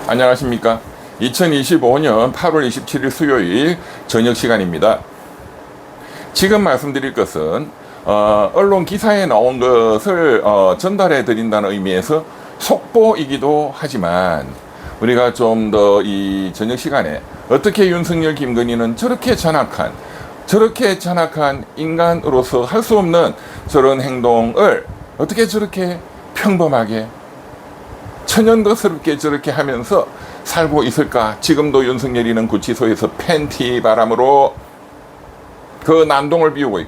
안녕하십니까. 2025년 8월 27일 수요일 저녁 시간입니다. 지금 말씀드릴 것은 언론 기사에 나온 것을 전달해 드린다는 의미에서 속보이기도 하지만, 우리가 좀 더 이 저녁 시간에 어떻게 윤석열, 김건희는 저렇게 잔악한 인간으로서 할 수 없는 저런 행동을 어떻게 저렇게 평범하게 천연덕스럽게 저렇게 하면서 살고 있을까? 지금도 윤석열이는 구치소에서 팬티 바람으로 그 난동을 피우고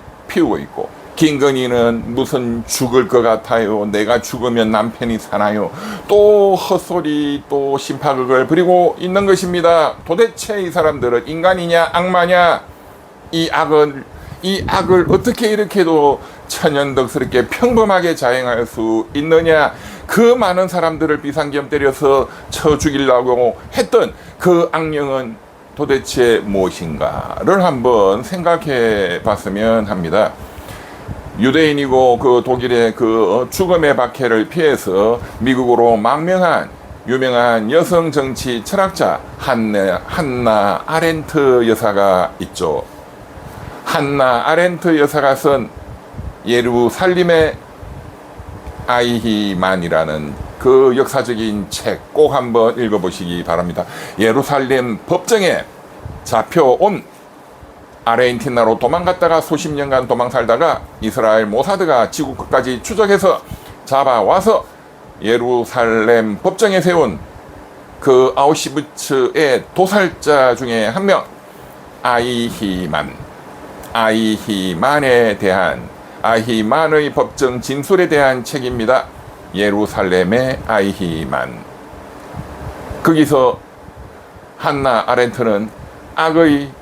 있고, 김건희는 무슨 죽을 것 같아요, 내가 죽으면 남편이 사나요, 또 헛소리, 또 심파극을 부리고 있는 것입니다. 도대체 이 사람들은 인간이냐 악마냐? 이 악을 어떻게 이렇게도 천연덕스럽게 평범하게 자행할 수 있느냐? 그 많은 사람들을 비상겸 때려서 쳐 죽이려고 했던 그 악령은 도대체 무엇인가를 한번 생각해 봤으면 합니다. 유대인이고 그 독일의 그 죽음의 박해를 피해서 미국으로 망명한 유명한 여성 정치 철학자 한나 아렌트 여사가 있죠. 한나 아렌트 여사가 쓴 예루살렘의 아이히만이라는 그 역사적인 책 꼭 한번 읽어보시기 바랍니다. 예루살렘 법정에 잡혀온 아르헨티나로 도망갔다가 수십 년간 도망 살다가 이스라엘 모사드가 지구 끝까지 추적해서 잡아와서 예루살렘 법정에 세운 그 아우슈비츠의 도살자 중에 한 명, 아이히만의 법정 진술에 대한 책입니다. 예루살렘의 아이히만. 거기서 한나 아렌트는 악은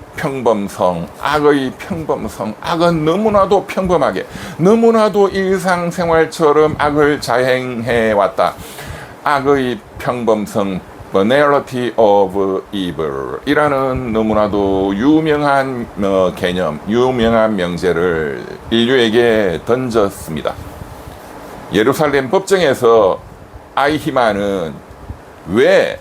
너무나도 평범하게, 너무나도 일상생활처럼 악을 자행해왔다. 악의 평범성, Banality of Evil 이라는 너무나도 유명한 개념, 유명한 명제를 인류에게 던졌습니다. 예루살렘 법정에서 아이히만은 왜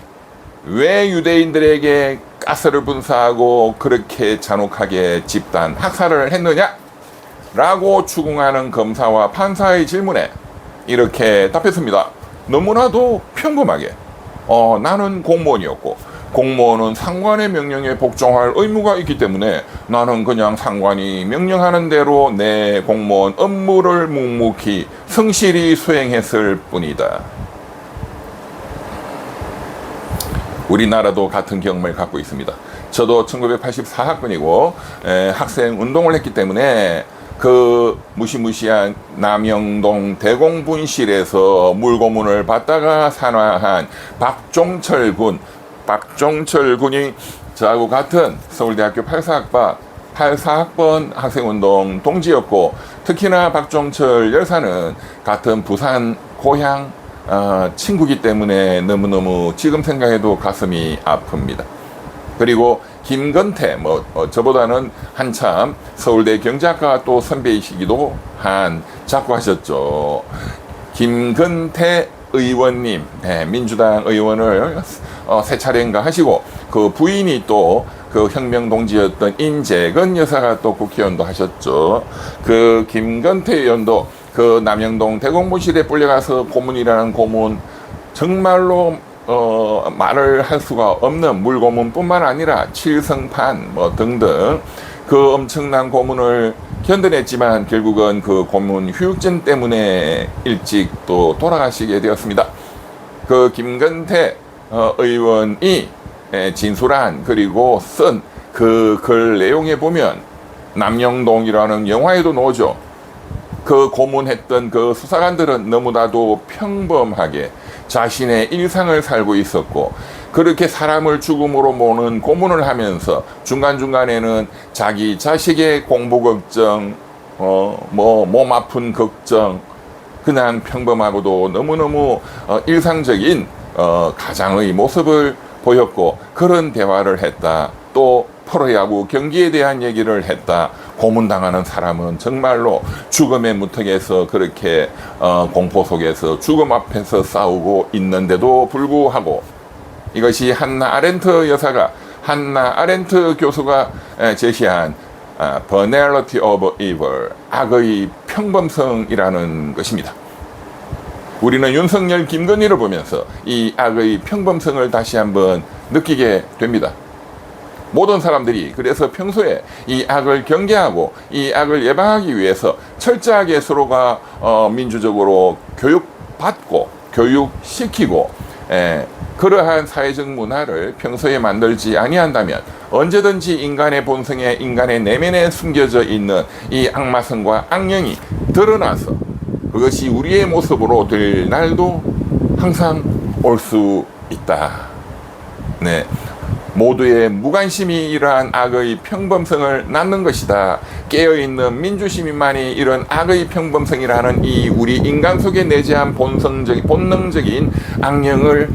유대인들에게 가스를 분사하고 그렇게 잔혹하게 집단 학살을 했느냐? 라고 추궁하는 검사와 판사의 질문에 이렇게 답했습니다. 너무나도 평범하게. 나는 공무원이었고, 공무원은 상관의 명령에 복종할 의무가 있기 때문에 나는 그냥 상관이 명령하는 대로 내 공무원 업무를 묵묵히 성실히 수행했을 뿐이다. 우리나라도 같은 경험을 갖고 있습니다. 저도 1984학번이고 학생 운동을 했기 때문에 그 무시무시한 남영동 대공분실에서 물고문을 받다가 산화한 박종철 군이 저하고 같은 서울대학교 84학번 학생운동 동지였고, 특히나 박종철 열사는 같은 부산 고향 친구기 때문에 너무너무 지금 생각해도 가슴이 아픕니다. 그리고 김건태, 저보다는 한참 서울대 경제학과 또 선배이시기도 한 작고하셨죠. 김건태 의원님, 민주당 의원을 세 차례인가 하시고, 그 부인이 또 그 혁명 동지였던 인재건 여사가 또 국회의원도 하셨죠. 그 김건태 의원도 그 남영동 대공분실에 불려가서 고문이라는 고문, 정말로 말을 할 수가 없는 물고문뿐만 아니라 칠성판 등등 그 엄청난 고문을 견뎌냈지만 결국은 그 고문 후유증 때문에 일찍 또 돌아가시게 되었습니다. 그 김건태 의원이 진술한, 그리고 쓴 그 글 내용에 보면 남영동이라는 영화에도 나오죠. 그 고문했던 그 수사관들은 너무나도 평범하게 자신의 일상을 살고 있었고, 그렇게 사람을 죽음으로 모는 고문을 하면서 중간중간에는 자기 자식의 공부 걱정, 몸 아픈 걱정, 그냥 평범하고도 너무너무 일상적인 가장의 모습을 보였고, 그런 대화를 했다. 또 프로야구 경기에 대한 얘기를 했다. 고문당하는 사람은 정말로 죽음의 무턱에서 그렇게 공포 속에서 죽음 앞에서 싸우고 있는데도 불구하고 이것이 한나 아렌트 여사가, 한나 아렌트 교수가 제시한 Banality of Evil, 악의 평범성이라는 것입니다. 우리는 윤석열, 김건희를 보면서 이 악의 평범성을 다시 한번 느끼게 됩니다. 모든 사람들이 그래서 평소에 이 악을 경계하고 이 악을 예방하기 위해서 철저하게 서로가 민주적으로 교육받고 교육시키고 그러한 사회적 문화를 평소에 만들지 아니한다면 언제든지 인간의 본성에, 인간의 내면에 숨겨져 있는 이 악마성과 악령이 드러나서 그것이 우리의 모습으로 될 날도 항상 올 수 있다. 네. 모두의 무관심이 이러한 악의 평범성을 낳는 것이다. 깨어있는 민주시민만이 이런 악의 평범성이라는 이 우리 인간 속에 내재한 본능적인 악령을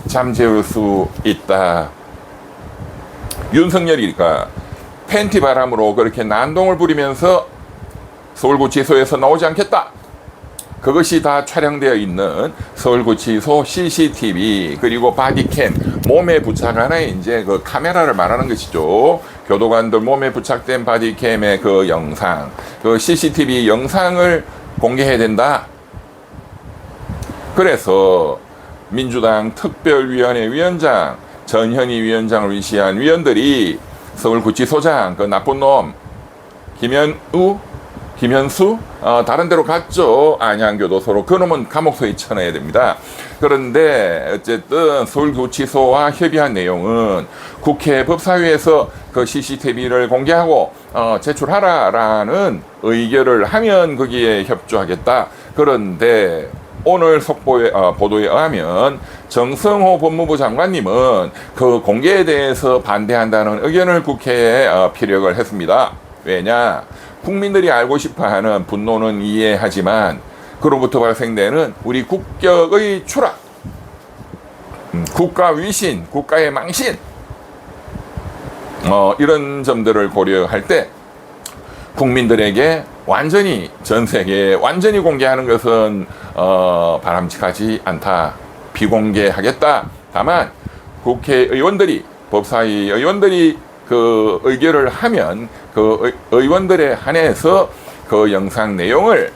잠재울 수 있다. 윤석열이니까 팬티 바람으로 그렇게 난동을 부리면서 서울구치소에서 나오지 않겠다. 그것이 다 촬영되어 있는 서울구치소 CCTV 그리고 바디캠, 몸에 부착하는 이제 그 카메라를 말하는 것이죠. 교도관들 몸에 부착된 바디캠의 그 영상, 그 CCTV 영상을 공개해야 된다. 그래서 민주당 특별위원회 위원장, 전현희 위원장을 위시한 위원들이 서울구치소장, 그 나쁜 놈 김현수 다른 데로 갔죠. 안양교도소로. 그놈은 감옥소에 쳐넣어야 됩니다. 그런데 어쨌든 서울구치소와 협의한 내용은 국회 법사위에서 그 CCTV를 공개하고 제출하라라는 의결을 하면 거기에 협조하겠다. 그런데 오늘 보도에 의하면 정성호 법무부 장관님은 그 공개에 대해서 반대한다는 의견을 국회에 피력을 했습니다. 왜냐? 국민들이 알고 싶어하는 분노는 이해하지만 그로부터 발생되는 우리 국격의 추락, 국가 위신, 국가의 망신, 이런 점들을 고려할 때 국민들에게 완전히 전 세계에 완전히 공개하는 것은 바람직하지 않다. 비공개하겠다. 다만 국회의원들이, 법사위 의원들이 그 의결을 하면 그 의원들에 한해서 그 영상 내용을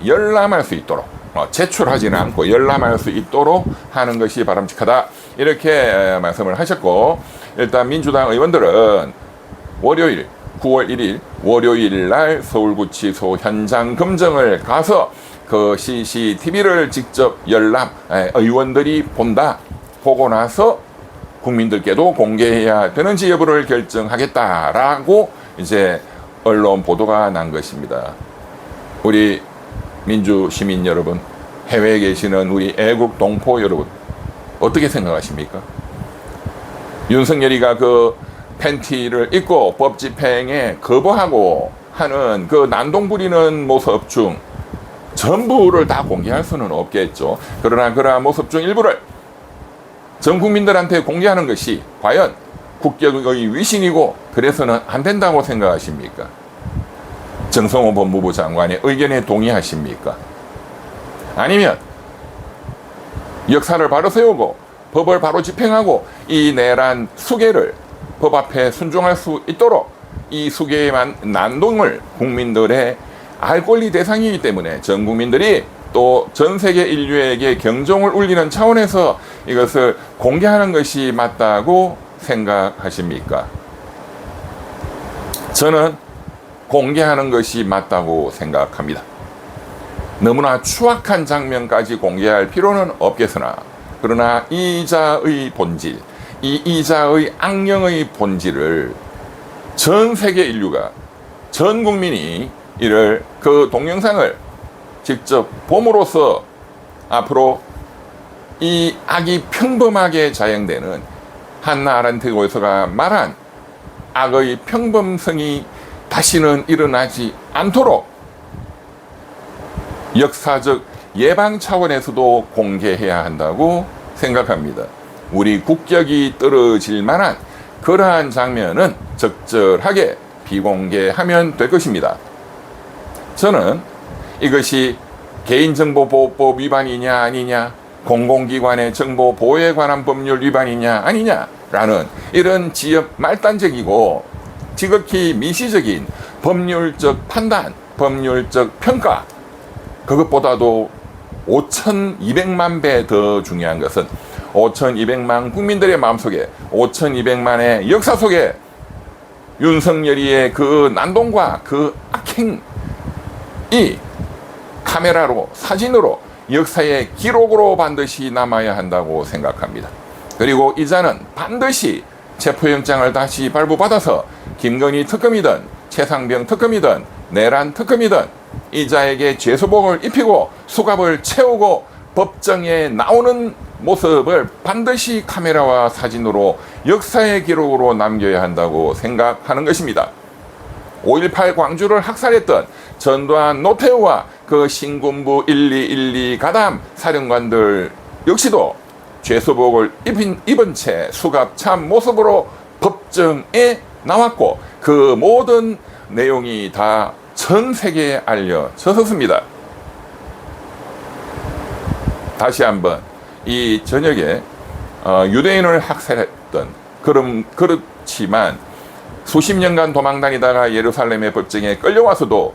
열람할 수 있도록 제출하지는 않고 열람할 수 있도록 하는 것이 바람직하다. 이렇게 말씀을 하셨고, 일단 민주당 의원들은 월요일 9월 1일 월요일 날 서울구치소 현장 검증을 가서 그 CCTV를 직접 열람, 의원들이 본다. 보고 나서 국민들께도 공개해야 되는지 여부를 결정하겠다라고 이제 언론 보도가 난 것입니다. 우리 민주 시민 여러분, 해외에 계시는 우리 애국 동포 여러분, 어떻게 생각하십니까? 윤석열이가 그 팬티를 입고 법 집행에 거부하고 하는 그 난동 부리는 모습 중 전부를 다 공개할 수는 없겠죠. 그러나 그러한 모습 중 일부를 전 국민들한테 공개하는 것이 과연 국격의 위신이고 그래서는 안 된다고 생각하십니까? 정성호 법무부 장관의 의견에 동의하십니까? 아니면 역사를 바로 세우고 법을 바로 집행하고 이 내란 수계를 법 앞에 순종할 수 있도록 이 수계의 난동을 국민들의 알 권리 대상이기 때문에 전 국민들이 또 전 세계 인류에게 경종을 울리는 차원에서 이것을 공개하는 것이 맞다고 생각하십니까? 저는 공개하는 것이 맞다고 생각합니다. 너무나 추악한 장면까지 공개할 필요는 없겠으나, 그러나 이자의 본질, 이 이자의 악령의 본질을 전 세계 인류가, 전 국민이 이를 그 동영상을 직접 봄으로써 앞으로 이 악이 평범하게 자행되는 한나 아렌트 교수가 말한 악의 평범성이 다시는 일어나지 않도록 역사적 예방 차원에서도 공개해야 한다고 생각합니다. 우리 국격이 떨어질 만한 그러한 장면은 적절하게 비공개하면 될 것입니다. 저는 이것이 개인정보보호법 위반이냐 아니냐, 공공기관의 정보 보호에 관한 법률 위반이냐 아니냐라는 이런 지역 말단적이고 지극히 미시적인 법률적 판단, 법률적 평가, 그것보다도 5,200만 배 더 중요한 것은 5,200만 국민들의 마음속에 5,200만의 역사 속에 윤석열이의 그 난동과 그 악행이 카메라로 사진으로 역사의 기록으로 반드시 남아야 한다고 생각합니다. 그리고 이자는 반드시 체포영장을 다시 발부받아서 김건희 특검이든 최상병 특검이든 내란 특검이든 이자에게 죄수복을 입히고 수갑을 채우고 법정에 나오는 모습을 반드시 카메라와 사진으로 역사의 기록으로 남겨야 한다고 생각하는 것입니다. 5.18 광주를 학살했던 전두환 노태우와 그 신군부 1212 가담 사령관들 역시도 죄수복을 입은 채 수갑 찬 모습으로 법정에 나왔고 그 모든 내용이 다 전 세계에 알려졌습니다. 다시 한번 이 저녁에 유대인을 학살했던 그렇지만 수십 년간 도망다니다가 예루살렘의 법정에 끌려와서도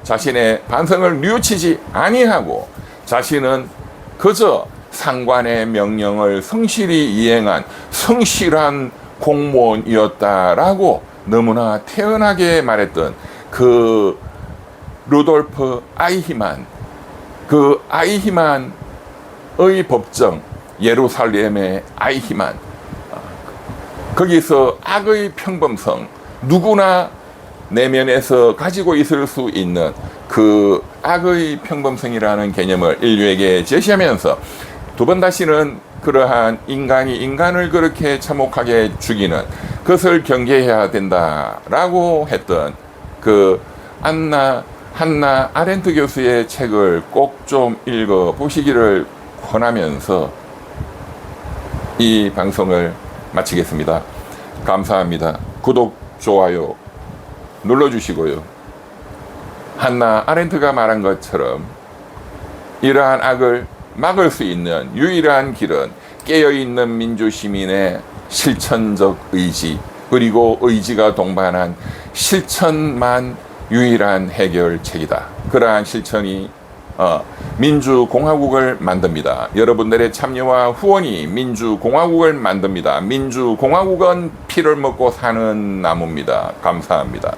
자신의 반성을 뉘우치지 아니하고 자신은 그저 상관의 명령을 성실히 이행한 성실한 공무원이었다라고 너무나 태연하게 말했던 그 루돌프 아이히만, 그 아이히만의 법정, 예루살렘의 아이히만, 거기서 악의 평범성, 누구나 내면에서 가지고 있을 수 있는 그 악의 평범성이라는 개념을 인류에게 제시하면서 두 번 다시는 그러한 인간이 인간을 그렇게 참혹하게 죽이는 그것을 경계해야 된다라고 했던 그 한나 아렌트 교수의 책을 꼭 좀 읽어 보시기를 권하면서 이 방송을 마치겠습니다. 감사합니다. 구독, 좋아요 눌러주시고요. 한나 아렌트가 말한 것처럼 이러한 악을 막을 수 있는 유일한 길은 깨어있는 민주시민의 실천적 의지, 그리고 의지가 동반한 실천만 유일한 해결책이다. 그러한 실천이 민주공화국을 만듭니다. 여러분들의 참여와 후원이 민주공화국을 만듭니다. 민주공화국은 피를 먹고 사는 나무입니다. 감사합니다.